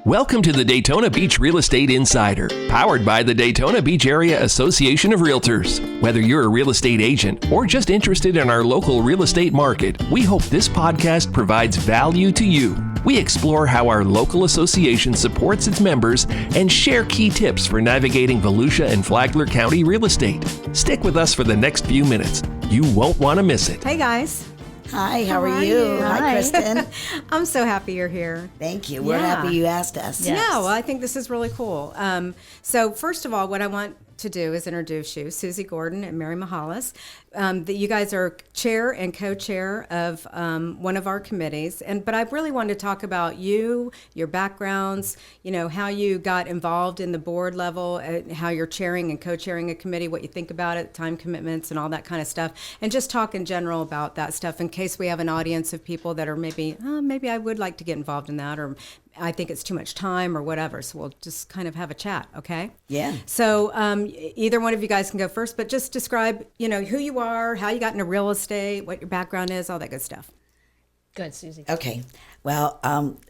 Welcome to the Daytona Beach Real Estate Insider, powered by the Daytona Beach Area Association of Realtors. Whether you're a real estate agent or just interested in our local real estate market, we hope this podcast provides value to you. We explore how our local association supports its members and share key tips for navigating Volusia and Flagler County real estate. Stick with us for the next few minutes. You won't want to miss it. Hey, guys. Hi, how are you? Hi, Kristin. I'm so happy you're here. Thank you. We're happy you asked us. Yes. Yeah, well, I think this is really cool. So first of all, what I want to do is introduce you, Susie Gordon and Mary Maholias. That you guys are chair and co-chair of one of our committees, but I really wanted to talk about you, your backgrounds, how you got involved in the board level, how you're chairing and co-chairing a committee, what you think about it, time commitments and all that kind of stuff, and just talk in general about that stuff in case we have an audience of people that are maybe I would like to get involved in that, or I think it's too much time or whatever. So we'll just kind of have a chat, okay? Yeah. So either one of you guys can go first, but just describe, who you are, how you got into real estate, what your background is, all that good stuff. Good, Susie. Okay. Well,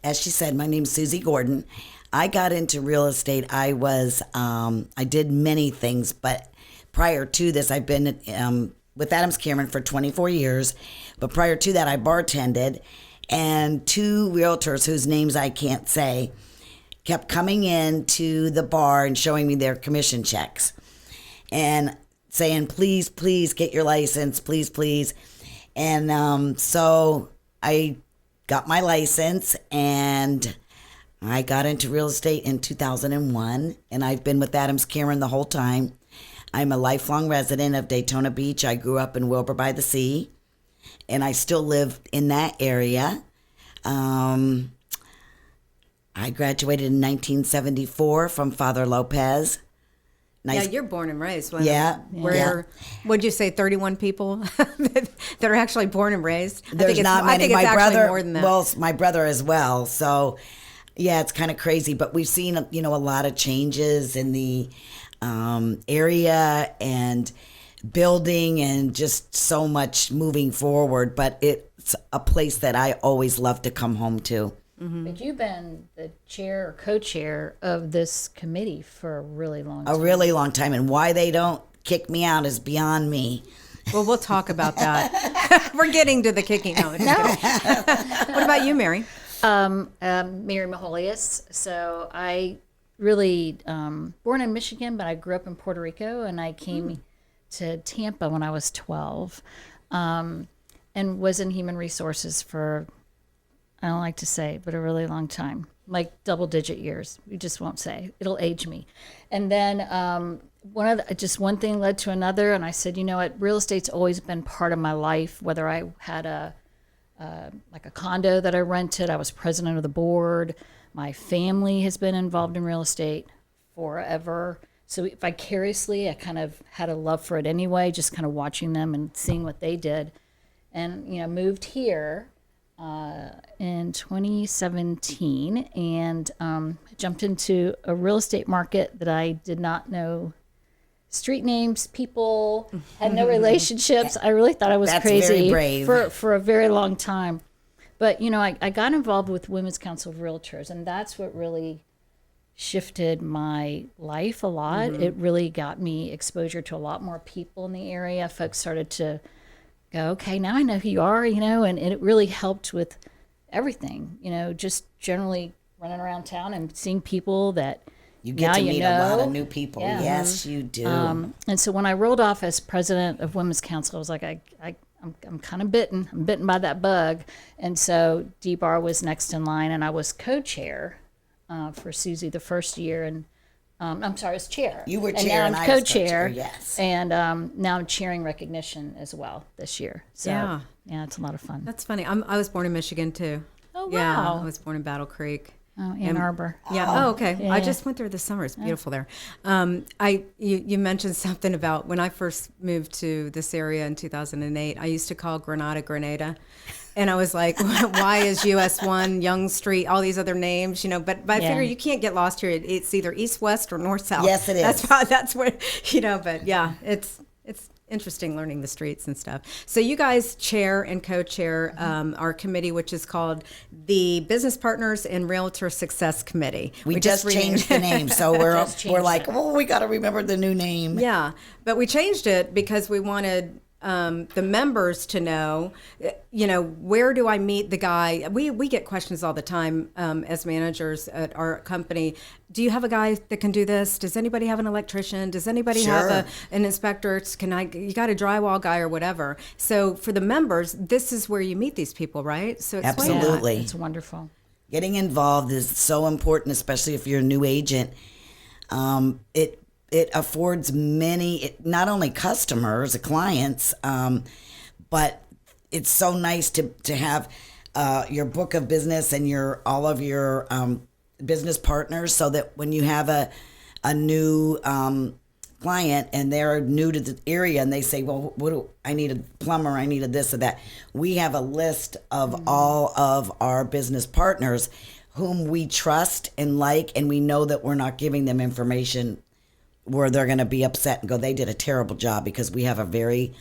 as she said, my name's Susie Gordon. I got into real estate. I did many things, but prior to this, I've been with Adams Cameron for 24 years. But prior to that, I bartended. And two realtors whose names I can't say kept coming in to the bar and showing me their commission checks and saying, please, please get your license, please, please. And so I got my license and I got into real estate in 2001. And I've been with Adams Cameron the whole time. I'm a lifelong resident of Daytona Beach. I grew up in Wilbur by the Sea. And I still live in that area. I graduated in 1974 from Father Lopez. Nice. Yeah, you're born and raised. What'd you say, 31 people that are actually born and raised? There's not many. I think it's actually more than that. Well, my brother as well. So, yeah, it's kind of crazy. But we've seen, a lot of changes in the area and building and just so much moving forward, but it's a place that I always love to come home to. Mm-hmm. But you've been the chair or co-chair of this committee for a really long time. A really long time, and why they don't kick me out is beyond me. Well, we'll talk about that. We're getting to the kicking out. No. What about you, Mary? Mary Maholias. So I really born in Michigan, but I grew up in Puerto Rico, and I came to Tampa when I was 12, and was in human resources for, I don't like to say, but a really long time, like double-digit years. We just won't say. It'll age me. And then one thing led to another, and I said, you know what, real estate's always been part of my life, whether I had a condo that I rented, I was president of the board. My family has been involved in real estate forever. So vicariously, I kind of had a love for it anyway, just kind of watching them and seeing what they did. And, moved here in 2017 and jumped into a real estate market that I did not know street names, people, had no relationships. I really thought I was crazy very brave. For a very long time. But, I got involved with Women's Council of Realtors, and that's what really shifted my life a lot. Mm-hmm. It really got me exposure to a lot more people in the area. Folks started to go, okay, now I know who you are, and it really helped with everything, just generally running around town and seeing people that you get to meet a lot of new people. Yeah. Yes, you do. And so when I rolled off as president of Women's Council, I was like, I'm kind of bitten. I'm bitten by that bug. And so D-Bar was next in line, and I was co-chair for Susie the first year, and I'm sorry, I was chair. You were chair, and I was was co-chair. Yes, and now I'm chairing recognition as well this year. So yeah, it's a lot of fun. That's funny. I was born in Michigan too. Oh wow! Yeah, I was born in Battle Creek. Oh, Ann Arbor. Yeah. Oh, okay. Yeah. I just went there this summer. It's beautiful there. You mentioned something about when I first moved to this area in 2008. I used to call Grenada. And I was like, why is US 1, Young Street, all these other names, but I figure you can't get lost here. It's either east, west, or north, south. Yes, it is. That's what, but yeah, it's interesting learning the streets and stuff. So you guys chair and co-chair our committee, which is called the Business Partners and Realtor Success Committee. We just changed the name, so we're like, oh, we got to remember the new name. Yeah, but we changed it because we wanted the members to know, where do I meet the guy? We get questions all the time as managers at our company. Do you have a guy that can do this? Does anybody have an electrician? Does anybody have an inspector? You got a drywall guy or whatever. So for the members, this is where you meet these people, right? So explain that. Absolutely. It's wonderful. Getting involved is so important, especially if you're a new agent. It affords many, not only customers, clients, but it's so nice to have your book of business and all of your business partners, so that when you have a new client and they're new to the area and they say, well, I need a plumber, I need a this or that. We have a list of all of our business partners whom we trust and like, and we know that we're not giving them information where they're going to be upset and go, they did a terrible job, because we have a very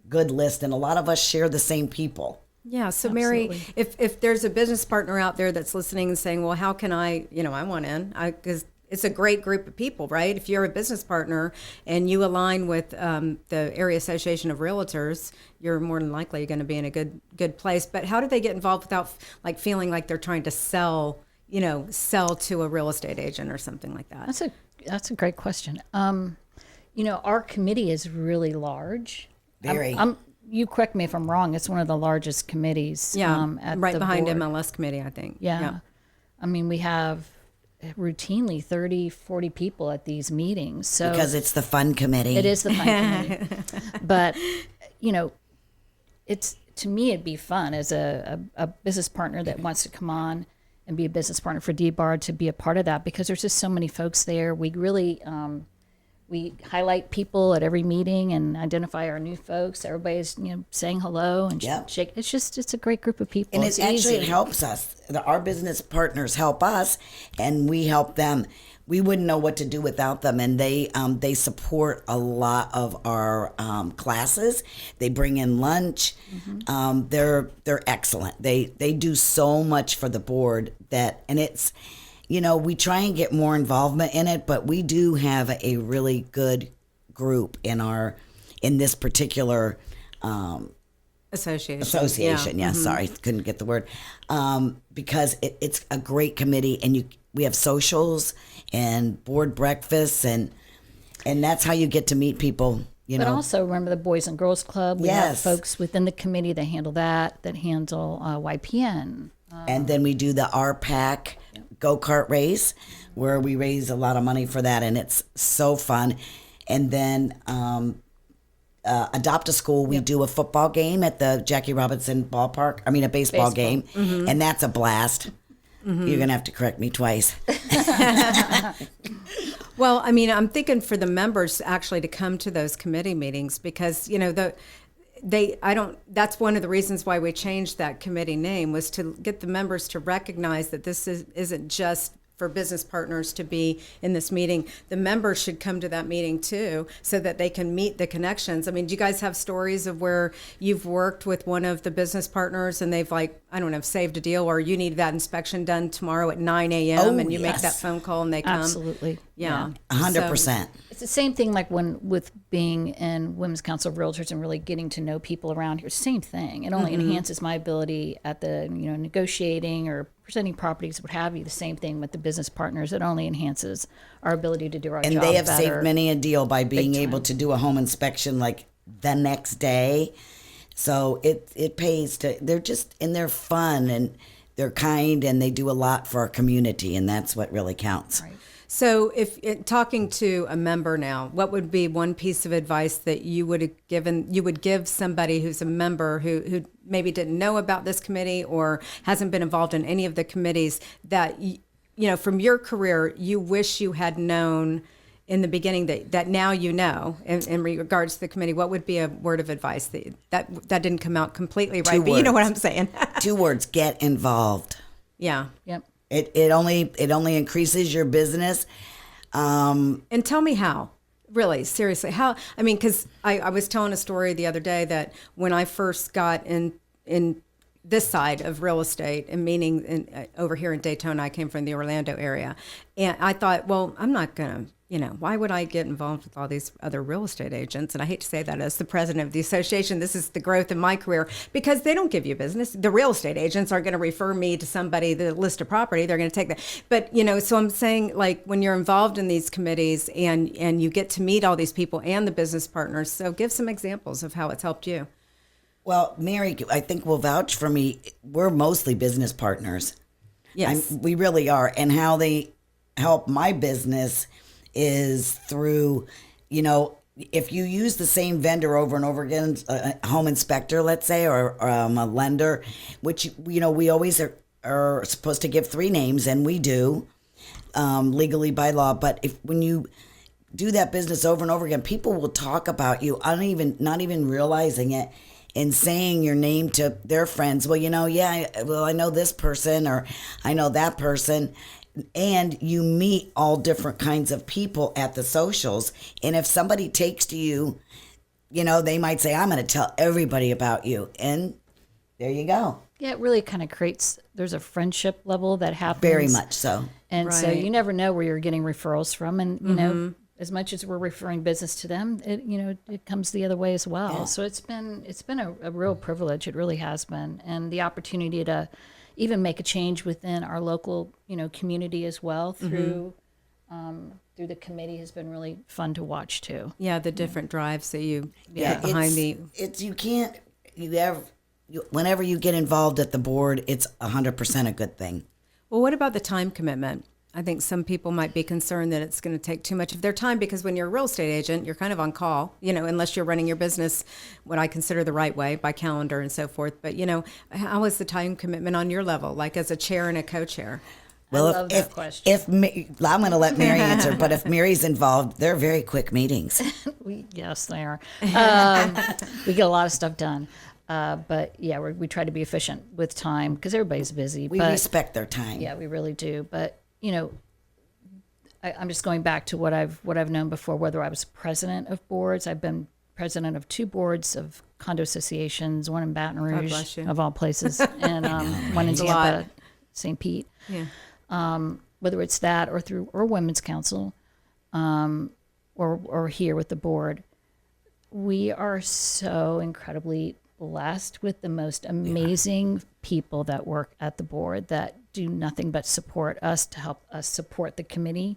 good list and a lot of us share the same people. Yeah. So Mary, if there's a business partner out there that's listening and saying, well, how can I want in, because it's a great group of people, right? If you're a business partner and you align with the Area Association of Realtors, you're more than likely going to be in a good place. But how do they get involved without feeling like they're trying to sell to a real estate agent or something like that? That's a great question. Our committee is really large. Very. You correct me if I'm wrong. It's one of the largest committees. At right the behind board. MLS committee, I think. Yeah. I mean, we have routinely 30, 40 people at these meetings. So because it's the fun committee. It is the fun committee. But, to me, it'd be fun as a business partner that wants to come on and be a business partner for D-Bar to be a part of that, because there's just so many folks there. We really, we highlight people at every meeting and identify our new folks. Everybody's, saying hello and shake. It's a great group of people. And it helps us. Our business partners help us and we help them. We wouldn't know what to do without them. And they support a lot of our classes. They bring in lunch. Mm-hmm. They're excellent. They do so much for the board and it's, we try and get more involvement in it, but we do have a really good group in this particular association. Yeah, sorry, couldn't get the word. Because it's a great committee, and we have socials and board breakfasts, and that's how you get to meet people. But also remember the Boys and Girls Club. We have folks within the committee that handle that handle YPN. And then we do the RPAC go-kart race, where we raise a lot of money for that, and it's so fun. And then Adopt a School, we do a football game at the Jackie Robinson ballpark. I mean, a baseball game, and that's a blast. Mm-hmm. You're going to have to correct me twice. Well, I mean, I'm thinking for the members actually to come to those committee meetings, because, that's one of the reasons why we changed that committee name, was to get the members to recognize that this isn't just for business partners to be in this meeting. The members should come to that meeting too, so that they can meet the connections. I mean, do you guys have stories of where you've worked with one of the business partners and they've saved a deal, or you need that inspection done tomorrow at 9 a.m. and you make that phone call and they come? Absolutely. Yeah. 100%. It's the same thing like with being in Women's Council of Realtors and really getting to know people around here. Same thing. It only enhances my ability at the negotiating or presenting properties, what have you. The same thing with the business partners. It only enhances our ability to do our job better. And they have saved many a deal by being able to do a home inspection like the next day. So it pays to. They're fun and they're kind and they do a lot for our community, and that's what really counts. Right. So if talking to a member now, what would be one piece of advice that you would give somebody who's a member who maybe didn't know about this committee or hasn't been involved in any of the committees, that, from your career, you wish you had known in the beginning that now in regards to the committee? What would be a word of advice that didn't come out completely right, but you know what I'm saying? 2 words: get involved. Yeah. Yep. It only increases your business. And tell me how. Really, seriously, how? I mean, because I was telling a story the other day that when I first got in this side of real estate, and meaning over here in Daytona, I came from the Orlando area, and I thought, well, I'm not gonna, why would I get involved with all these other real estate agents? And I hate to say that as the president of the association, this is the growth in my career, because they don't give you business. The real estate agents are going to refer me to somebody, the list of property, they're going to take that. But, so I'm saying, like, when you're involved in these committees and you get to meet all these people and the business partners, so give some examples of how it's helped you. Well, Mary, I think will vouch for me. We're mostly business partners. Yes. We really are. And how they help my business is through, if you use the same vendor over and over again, a home inspector, let's say, or a lender, which, we always are supposed to give 3 names, and we do legally by law. But when you do that business over and over again, people will talk about you, not even realizing it, and saying your name to their friends. Well, I know this person, or I know that person. And you meet all different kinds of people at the socials. And if somebody takes to you, they might say, I'm going to tell everybody about you. And there you go. Yeah, it really kind of there's a friendship level that happens. Very much so. And so Right. you never know where you're getting referrals from. And, as much as we're referring business to them, it comes the other way as well. Yeah. So it's been a real privilege. It really has been. And the opportunity to even make a change within our local, community as well through the committee has been really fun to watch too. Yeah, the different drives that you Yeah, get behind whenever you get involved at the board, it's 100% a good thing. Well, what about the time commitment? I think some people might be concerned that it's going to take too much of their time, because when you're a real estate agent, you're kind of on call, unless you're running your business what I consider the right way, by calendar and so forth. But, how is the time commitment on your level, like as a chair and a co-chair? Well, I love that question. I'm going to let Mary answer, but if Mary's involved, they're very quick meetings. Yes, they are. We get a lot of stuff done. But yeah, we try to be efficient with time because everybody's busy. We respect their time. Yeah, we really do. But I'm just going back to what I've known before. Whether I was president of boards, I've been president of 2 boards of condo associations, one in Baton Rouge, bless you. of all places, and one in Tampa, St. Pete. Yeah. Whether it's that or Women's Council, or here with the board, we are so incredibly blessed with the most amazing people that work at the board that do nothing but support us to help us support the committee.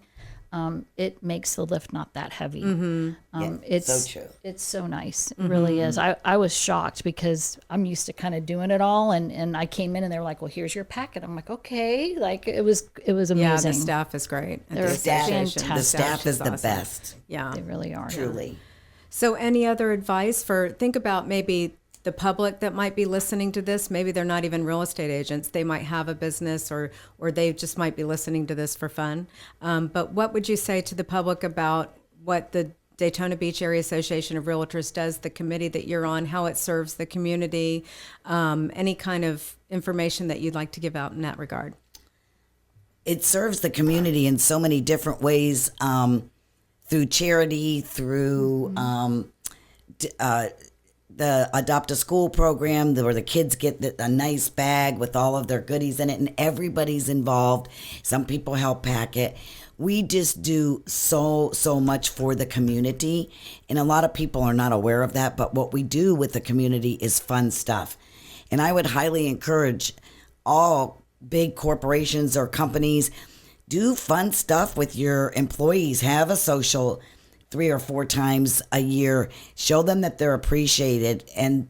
It makes the lift not that heavy. It's so true. It's so nice. It really is. I was shocked because I'm used to kind of doing it all, and I came in and they were like, well, here's your packet. I'm like, okay. Like it was amazing. Yeah, the staff is great. at They're the association. fantastic. The staff is the awesome. best, Yeah. They really are. truly. So any other advice think about maybe the public that might be listening to this? Maybe they're not even real estate agents. They might have a business, or they just might be listening to this for fun. But what would you say to the public about what the Daytona Beach Area Association of Realtors does, the committee that you're on, how it serves the community, any kind of information that you'd like to give out in that regard? It serves the community in so many different ways, through charity, through the Adopt a School program, where the kids get a nice bag with all of their goodies in it, and everybody's involved. Some people help pack it. We just do so much for the community, and a lot of people are not aware of that, but what we do with the community is fun stuff. And I would highly encourage all big corporations or companies, do fun stuff with your employees. Have a social 3 or 4 times a year. Show them that they're appreciated, and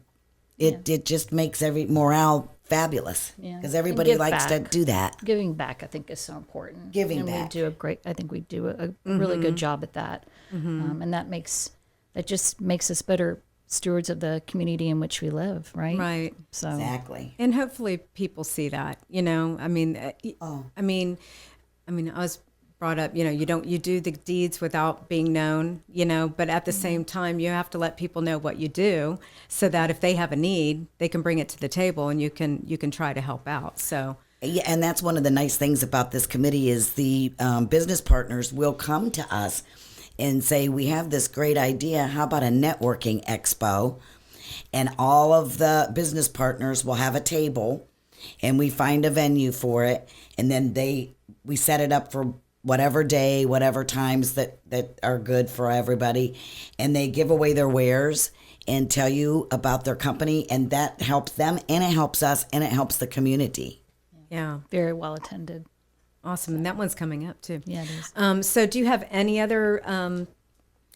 it just makes every morale fabulous, because everybody give likes to back. do that. Giving back, I think, is so important. Giving and back. I think we do a really good job at that. And that just makes us better stewards of the community in which we live, right? Right. So Exactly. And hopefully people see that, I mean, I was brought up, you do the deeds without being known, but at the same time, you have to let people know what you do, so that if they have a need, they can bring it to the table, and you can try to help out. So Yeah, and that's one of the nice things about this committee is the business partners will come to us and say, we have this great idea. How about a networking expo? And all of the business partners will have a table, and we find a venue for it. And then we set it up for whatever day, whatever times that are good for everybody. And they give away their wares and tell you about their company. And that helps them, and it helps us, and it helps the community. Yeah. Very well attended. Awesome. And that one's coming up too. Yeah, it is. So do you have any other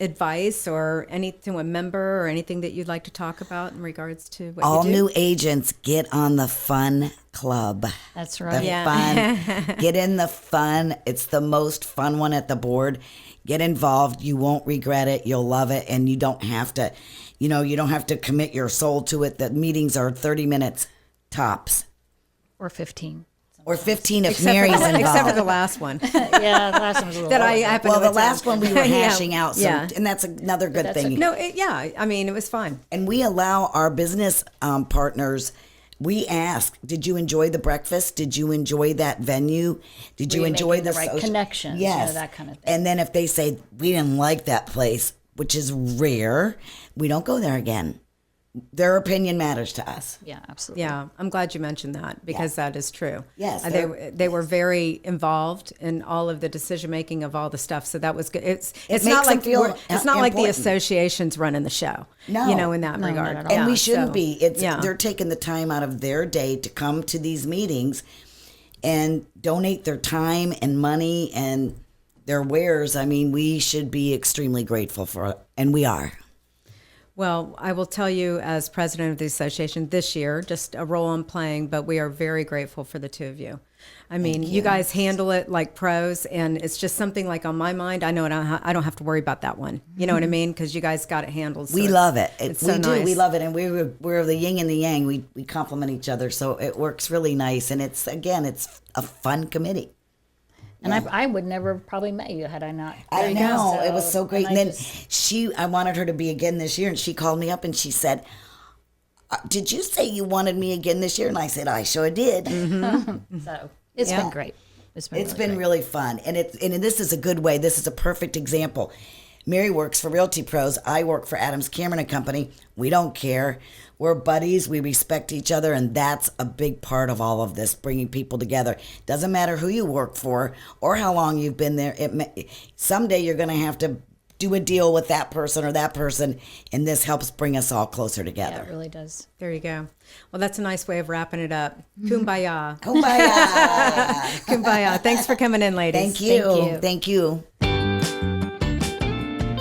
advice or anything, a member or anything that you'd like to talk about in regards to what All you do? new agents, get on the fun club. That's The right. fun. Get in the fun. It's the most fun one at the board. Get involved. You won't regret it. You'll love it. And you don't have to, you don't have to commit your soul to it. The meetings are 30 minutes tops. Or 15. Or 15 if Mary's involved. Except for the last one Yeah, the last one was a little that I longer. happened Well, to the attend. last one we were hashing out. So, Yeah. and that's another good That's thing. No, I mean, it was fun. And we allow our business partners, we ask, did you enjoy the breakfast? Did you enjoy that venue? Did you Were you enjoy making the the right social- connections, Yes. that kind of thing. And then if they say, we didn't like that place, which is rare, we don't go there again. Their opinion matters to us. Yeah, absolutely. Yeah, I'm glad you mentioned that because that is true. Yes, They were very involved in all of the decision making of all the stuff. So that was good. It's makes not them like feel it's not like the important. association's running the show. No. In that No, regard. not at all. And we Yeah, shouldn't so, be. yeah. They're taking the time out of their day to come to these meetings and donate their time and money and their wares. I mean, we should be extremely grateful for it, and we are. Well, I will tell you as president of the association this year, just a role I'm playing, but we are very grateful for the two of you. I mean, you guys handle it like pros, and it's just something like on my mind. I know I don't have to worry about that one. You know what I mean? Because you guys got it handled. So We love it. It's We so do. nice. We love it, and we're the yin and the yang. We complement each other, so it works really nice. And it's a fun committee. And I would never have probably met you had I not. I done know. this. It was so great. and And I then just- I wanted her to be again this year, and she called me up and she said, did you say you wanted me again this year? And I said, I sure did. So it's Yeah. been great. It's been It's really been great. really fun. And this is a good way. This is a perfect example. Mary works for Realty Pros. I work for Adams Cameron and Company. We don't care. We're buddies. We respect each other. And that's a big part of all of this, bringing people together. Doesn't matter who you work for or how long you've been there. Someday you're going to have to do a deal with that person or that person. And this helps bring us all closer Yeah, together. it really does. There you go. Well, that's a nice way of wrapping it up. Kumbaya. Kumbaya. Kumbaya. Thanks for coming in, ladies. Thank you. Thank you. Thank you.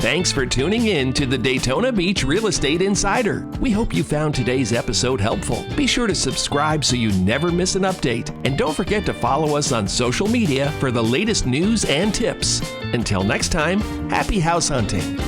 Thanks for tuning in to the Daytona Beach Real Estate Insider. We hope you found today's episode helpful. Be sure to subscribe so you never miss an update. And don't forget to follow us on social media for the latest news and tips. Until next time, happy house hunting.